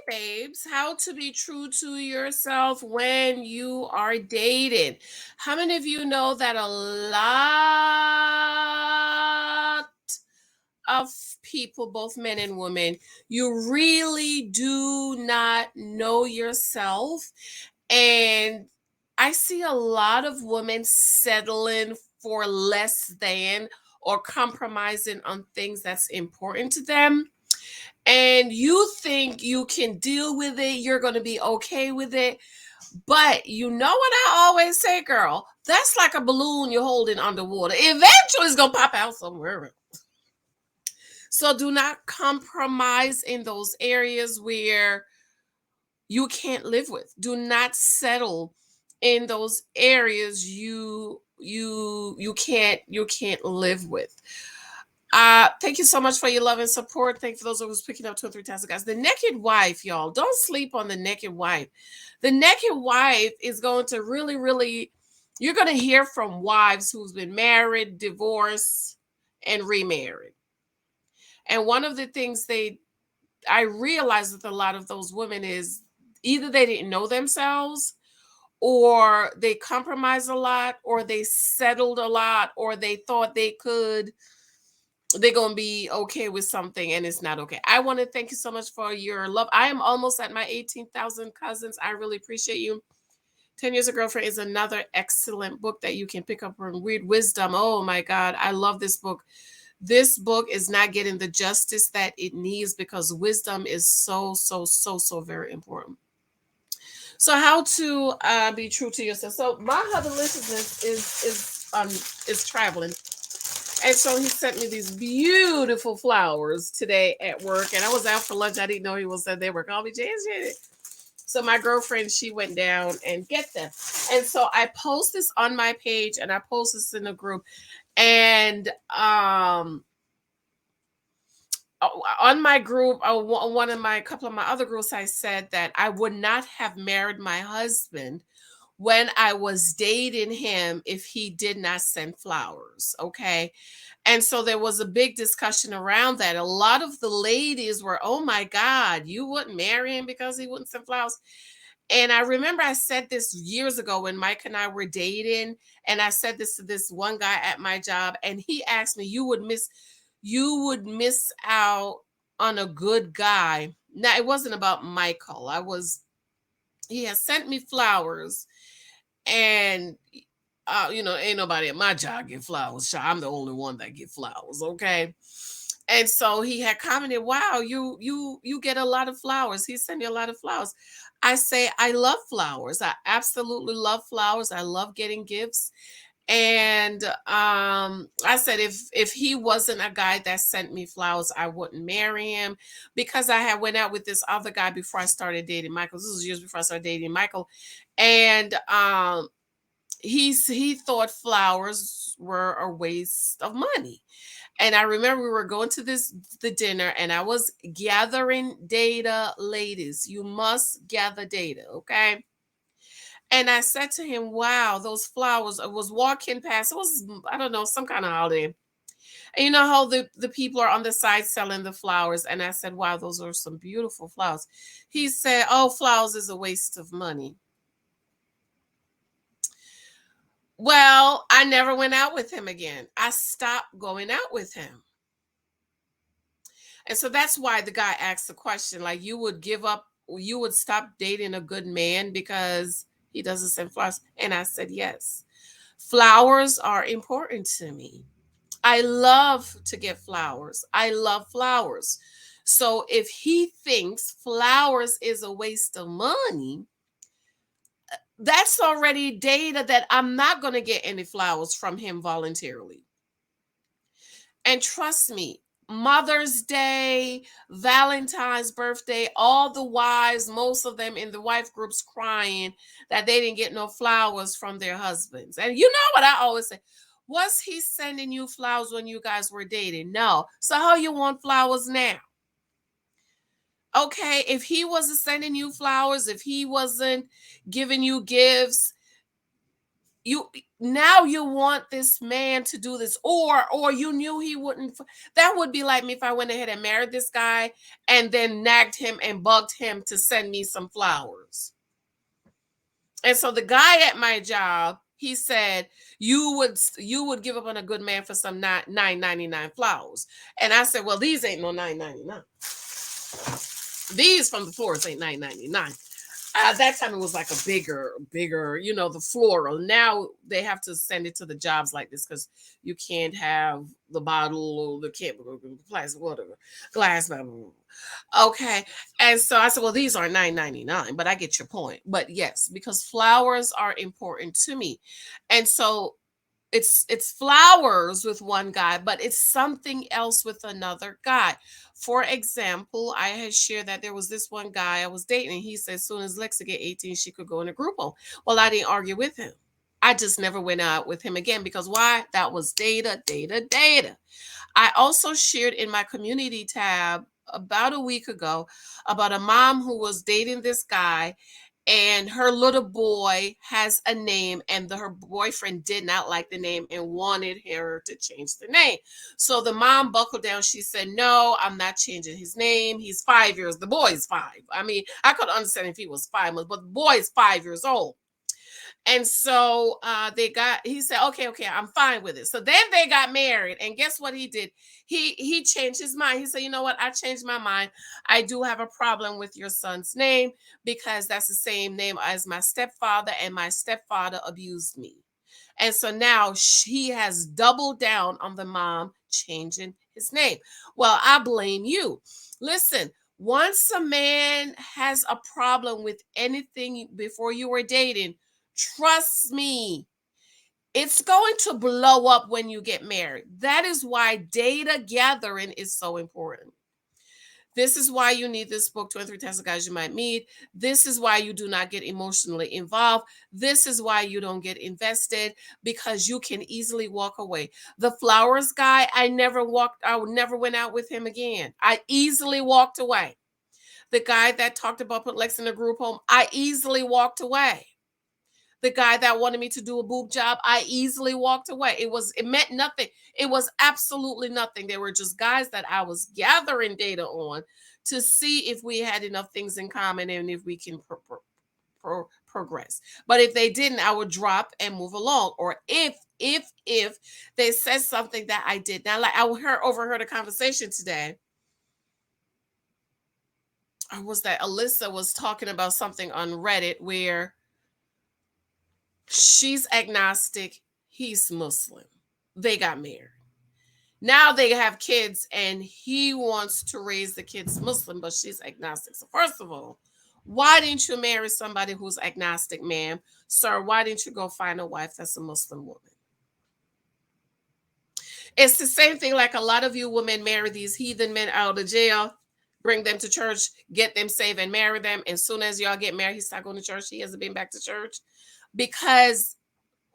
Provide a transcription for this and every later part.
babes, how to be true to yourself when you are dating. How many of you know that a lot of people, both men and women, you really do not know yourself? And I see a lot of women settling for less than or compromising on things that's important to them, and you think you can deal with it, you're going to be okay with it. But you know what I always say, girl? That's like a balloon you're holding underwater. Eventually, it's going to pop out somewhere. So do not compromise in those areas where you can't live with. Do not settle in those areas you can't live with. Thank you so much for your love and support. Thank you for those who's picking up 2 or 3 times, guys. The naked wife, y'all. Don't sleep on the naked wife. The naked wife is going to really, really, you're going to hear from wives who's been married, divorced, and remarried. And one of the things I realized with a lot of those women is either they didn't know themselves, or they compromised a lot, or they settled a lot, or they thought they're gonna be okay with something and it's not okay. I want to thank you so much for your love. I am almost at my 18,000 cousins. I really appreciate you. 10 Years a Girlfriend is another excellent book that you can pick up and read. Wisdom, oh my God, I love this book. This book is not getting the justice that it needs because wisdom is so very important. So how to be true to yourself. So my husband is traveling, and so he sent me these beautiful flowers today at work. And I was out for lunch. I didn't know he was there. They were calling me Janet. So my girlfriend, she went down and get them. And so I post this on my page and I post this in the group. And on my group, one of my couple of my other groups, I said that I would not have married my husband when I was dating him if he did not send flowers. Okay. And so there was a big discussion around that. A lot of the ladies were, oh my God, you wouldn't marry him because he wouldn't send flowers. And I remember I said this years ago when Mike and I were dating, and I said this to this one guy at my job, and he asked me, you would miss out on a good guy. Now it wasn't about Michael. He has sent me flowers, and ain't nobody at my job get flowers. I'm the only one that get flowers, okay? And so he had commented, "Wow, you get a lot of flowers." He sent me a lot of flowers. I say, I love flowers. I absolutely love flowers. I love getting gifts. And I said, if he wasn't a guy that sent me flowers, I wouldn't marry him, because I had went out with this other guy before I started dating Michael. This was years before I started dating Michael, and he thought flowers were a waste of money. And I remember we were going to the dinner, and I was gathering data. Ladies, you must gather data, okay? And I said to him, wow, those flowers. I was walking past, it was, I don't know, some kind of holiday. And you know how the people are on the side selling the flowers. And I said, wow, those are some beautiful flowers. He said, oh, flowers is a waste of money. Well, I never went out with him again. I stopped going out with him. And so that's why the guy asked the question, like, you would stop dating a good man because he doesn't send flowers. And I said, yes. Flowers are important to me. I love to get flowers. I love flowers. So if he thinks flowers is a waste of money, that's already data that I'm not going to get any flowers from him voluntarily. And trust me, Mother's Day, Valentine's birthday, all the wives, most of them in the wife groups crying that they didn't get no flowers from their husbands. And you know what I always say? Was he sending you flowers when you guys were dating? No. So how you want flowers now? Okay, if he wasn't sending you flowers, if he wasn't giving you gifts, you now you want this man to do this, or you knew he wouldn't. That would be like me if I went ahead and married this guy and then nagged him and bugged him to send me some flowers. And so the guy at my job, he said, you would give up on a good man for some 9.99 flowers. And I said, well, these ain't no 9.99. These from the florist ain't 9.99. At that time it was like a bigger, the floral. Now they have to send it to the jobs like this because you can't have the bottle or the plastic, whatever, glass. Blah, blah, blah. Okay. And so I said, well, these are 9.99, but I get your point. But yes, because flowers are important to me. And so it's flowers with one guy, but it's something else with another guy. For example, I had shared that there was this one guy I was dating. He said as soon as Lexa get 18, she could go in a group home. Well, I didn't argue with him. I just never went out with him again because why? That was data, data, data. I also shared in my community tab about a week ago about a mom who was dating this guy, and her little boy has a name, and her boyfriend did not like the name and wanted her to change the name. So the mom buckled down. She said, no, I'm not changing his name. He's 5 years. The boy's 5. I mean, I could understand if he was 5, but the boy's 5 years old. And so he said, okay, I'm fine with it. So then they got married. And guess what he did? He changed his mind. He said, you know what? I changed my mind. I do have a problem with your son's name because that's the same name as my stepfather, and my stepfather abused me. And so now he has doubled down on the mom changing his name. Well, I blame you. Listen, once a man has a problem with anything before you were dating, trust me, it's going to blow up when you get married. That is why data gathering is so important. This is why you need this book, 23 Tests of Guys You Might Meet. This is why you do not get emotionally involved. This is why you don't get invested, because you can easily walk away. The flowers guy, I never went out with him again. I easily walked away. The guy that talked about put Lex in a group home, I easily walked away. The guy that wanted me to do a boob job, I easily walked away. It meant nothing. It was absolutely nothing. They were just guys that I was gathering data on to see if we had enough things in common and if we can progress. But if they didn't, I would drop and move along. Or if they said something that I did not like, I overheard a conversation today. Or was that Alyssa was talking about something on Reddit where she's agnostic, he's Muslim. They got married. Now they have kids, and he wants to raise the kids Muslim, but she's agnostic. So first of all, why didn't you marry somebody who's agnostic, ma'am? Sir, why didn't you go find a wife that's a Muslim woman? It's the same thing like a lot of you women marry these heathen men out of jail, bring them to church, get them saved, and marry them. And as soon as y'all get married, he stopped going to church. He hasn't been back to church. Because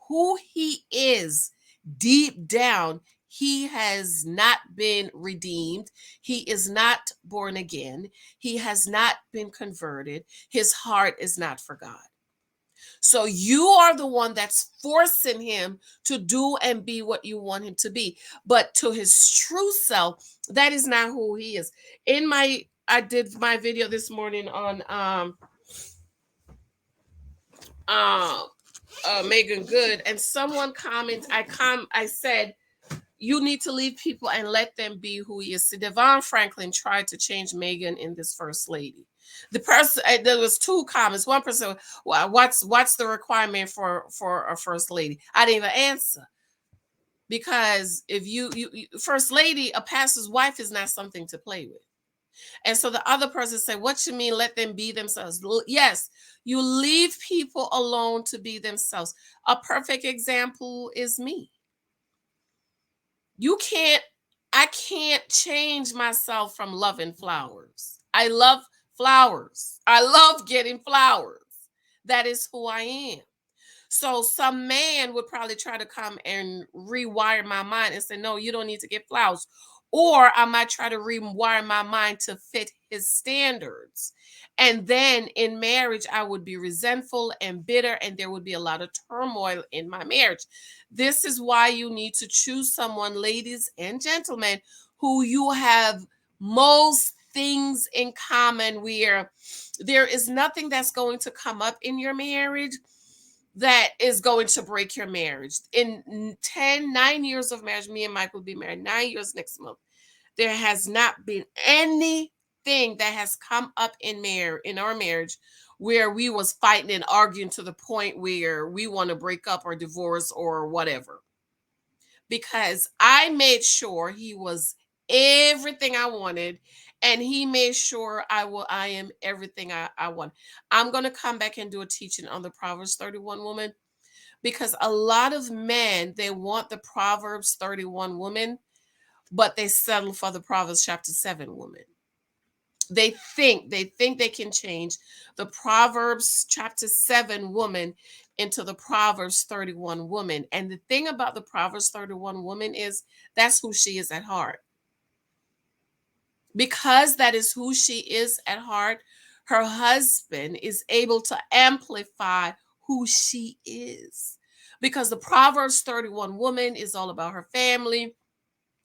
who he is deep down, he has not been redeemed. He is not born again. He has not been converted. His heart is not for God. So you are the one that's forcing him to do and be what you want him to be. But to his true self, that is not who he is. I did my video this morning on Megan Good, and someone commented. I said, you need to leave people and let them be who he is. So Devon Franklin tried to change Megan in this First Lady. The person, there was 2 comments. One person, well, what's the requirement for a First Lady? I didn't even answer, because if you First Lady, a pastor's wife is not something to play with. And so the other person said, what you mean let them be themselves? Yes, you leave people alone to be themselves. A perfect example is me. I can't change myself from loving flowers. I love flowers. I love getting flowers. That is who I am. So some man would probably try to come and rewire my mind and say, no, you don't need to get flowers. Or I might try to rewire my mind to fit his standards. And then in marriage, I would be resentful and bitter, and there would be a lot of turmoil in my marriage. This is why you need to choose someone, ladies and gentlemen, who you have most things in common, where there is nothing that's going to come up in your marriage that is going to break your marriage. In 9 years of marriage, me and Mike will be married 9 years next month. There has not been anything that has come up in our marriage where we was fighting and arguing to the point where we want to break up or divorce or whatever. Because I made sure he was everything I wanted, and he made sure I am everything I want. I'm going to come back and do a teaching on the Proverbs 31 woman, because a lot of men, they want the Proverbs 31 woman, but they settle for the Proverbs chapter 7 woman. They think they can change the Proverbs chapter 7 woman into the Proverbs 31 woman. And the thing about the Proverbs 31 woman is that's who she is at heart. Because that is who she is at heart, her husband is able to amplify who she is. Because the Proverbs 31 woman is all about her family,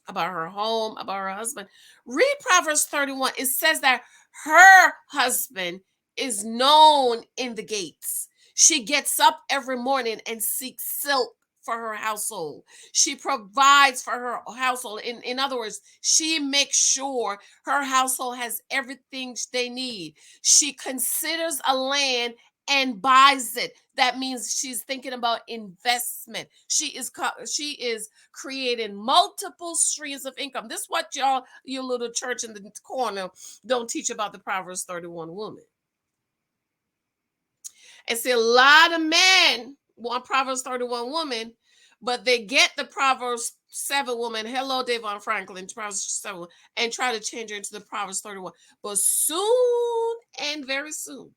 about her home, about her husband. Read Proverbs 31. It says that her husband is known in the gates. She gets up every morning and seeks silk for her household. She provides for her household. In other words, she makes sure her household has everything they need. She considers a land and buys it. That means she's thinking about investment. She is creating multiple streams of income. This is what y'all, your little church in the corner, don't teach about the Proverbs 31 woman. And see, a lot of men want Proverbs 31 woman, but they get the Proverbs 7 woman. Hello, Davon Franklin, Proverbs 7, and try to change her into the Proverbs 31. But soon and very soon,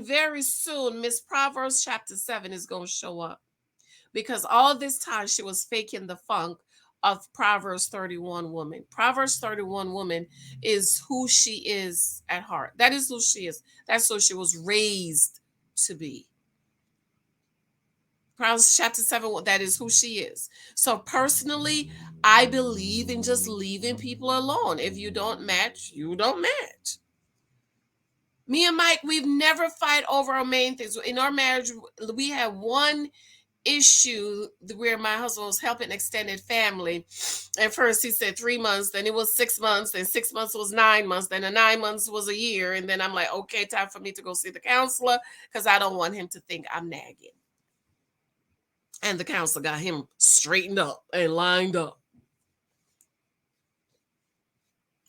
very soon, Miss Proverbs chapter 7 is going to show up, because all this time she was faking the funk of Proverbs 31 woman. Proverbs 31 woman is who she is at heart. That is who she is. That's who she was raised to be. Proverbs chapter 7, that is who she is. So personally, I believe in just leaving people alone. If you don't match, you don't match. Me and Mike, we've never fight over our main things. In our marriage, we had one issue where my husband was helping extended family. At first he said 3 months, then it was 6 months, then 6 months was 9 months, then the 9 months was a year. And then I'm like, okay, time for me to go see the counselor, because I don't want him to think I'm nagging. And the counselor got him straightened up and lined up.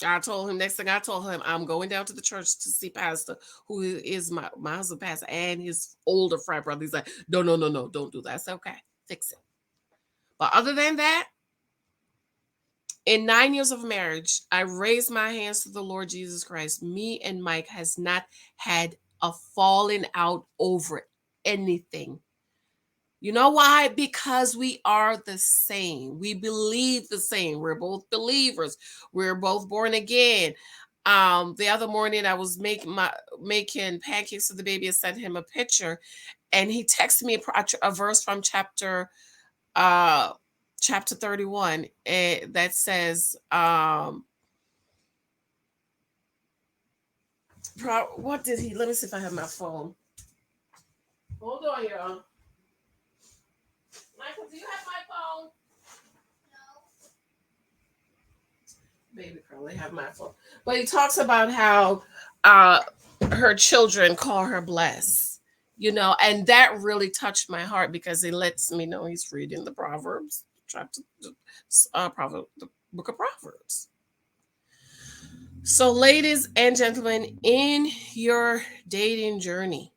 I told him, next thing I told him, I'm going down to the church to see pastor, who is my husband pastor, and his older frat brother. He's like, no, don't do that. I said, okay, fix it. But other than that, in 9 years of marriage, I raised my hands to the Lord Jesus Christ. Me and Mike has not had a falling out over anything. You know why? Because we are the same. We believe the same. We're both believers. We're both born again. The other morning I was making pancakes for the baby and sent him a picture, and he texted me a verse from chapter 31 that says, what did he? Let me see if I have my phone. Hold on, y'all. Michael, do you have my phone? No. Baby girl, they have my phone. But he talks about how her children call her blessed, and that really touched my heart, because it lets me know he's reading the Proverbs, the book of Proverbs. So, ladies and gentlemen, in your dating journey,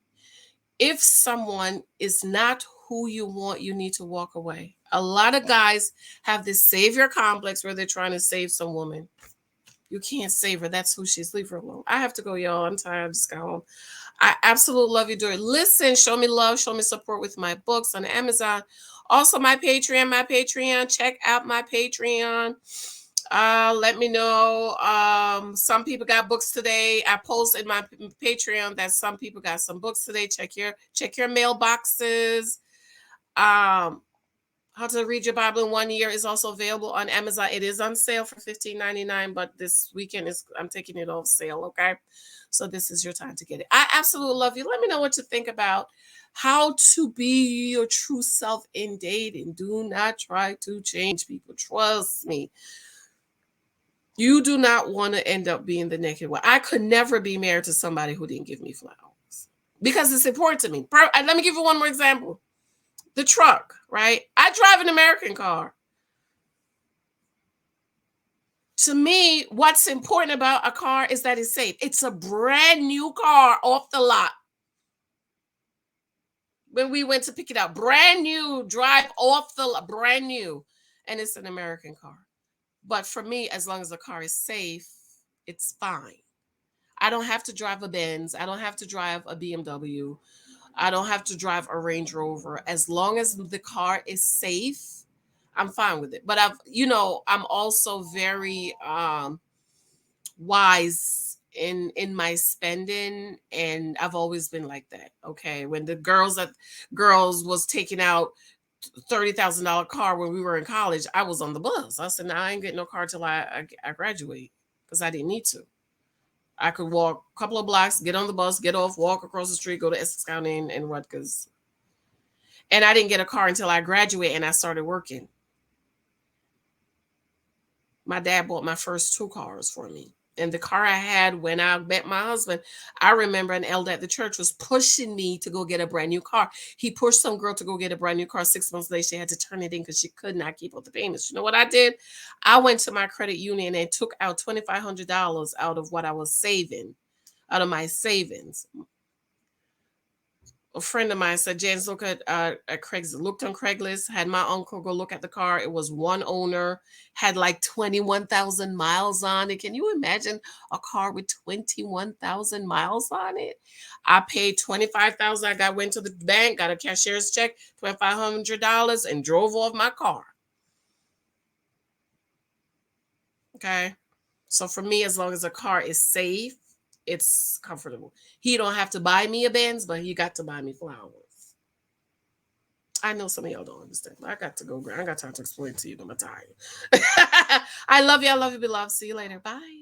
if someone is not who you want, you need to walk away. A lot of guys have this savior complex where they're trying to save some woman. You can't save her. That's who she is. Leave her alone. I have to go, y'all. I'm tired. I just got home. I absolutely love you, Dory. Listen, show me love, show me support with my books on Amazon. Also, my Patreon, Check out my Patreon. Let me know. Some people got books today. I posted in my Patreon that some people got some books today. Check your mailboxes. Um, How to Read Your Bible in 1 Year is also available on Amazon. It is on sale for $15.99, but this weekend is I'm taking it off sale. Okay, so this is your time to get it. I absolutely love you. Let me know what you think about how to be your true self in dating. Do not try to change people. Trust me. You do not want to end up being the naked one. I could never be married to somebody who didn't give me flowers because it's important to me. Let me give you one more example. The truck, right? I drive an American car. To me, what's important about a car is that it's safe. It's a brand new car off the lot. When we went to pick it up, brand new, drive off the lot, brand new, and it's an American car. But for me, as long as the car is safe, it's fine. I don't have to drive a Benz. I don't have to drive a BMW. I don't have to drive a Range Rover. As long as the car is safe, I'm fine with it. But I'm also very wise in my spending, and I've always been like that. Okay, when the girls was taking out $30,000 car when we were in college, I was on the bus. I said, "No, I ain't getting no car till I graduate because I didn't need to. I could walk a couple of blocks, get on the bus, get off, walk across the street, go to Essex County and Rutgers." And I didn't get a car until I graduated and I started working. My dad bought my first two cars for me. And the car I had when I met my husband, I remember an elder at the church was pushing me to go get a brand new car. He pushed some girl to go get a brand new car. 6 months later, she had to turn it in because she could not keep up the payments. You know what I did? I went to my credit union and took out $2,500 out of what I was saving, out of my savings. A friend of mine said, "James, look at Craigslist." Looked on Craigslist, had my uncle go look at the car. It was one owner, had like 21,000 miles on it. Can you imagine a car with 21,000 miles on it? I paid 25,000. Went to the bank, got a cashier's check, $2,500, and drove off my car. Okay. So for me, as long as a car is safe, it's comfortable. He don't have to buy me a Benz, but he got to buy me flowers. I know some of y'all don't understand, but I got to go. I got time to explain to you. I'm tired. I love you. I love you, beloved. See you later. Bye.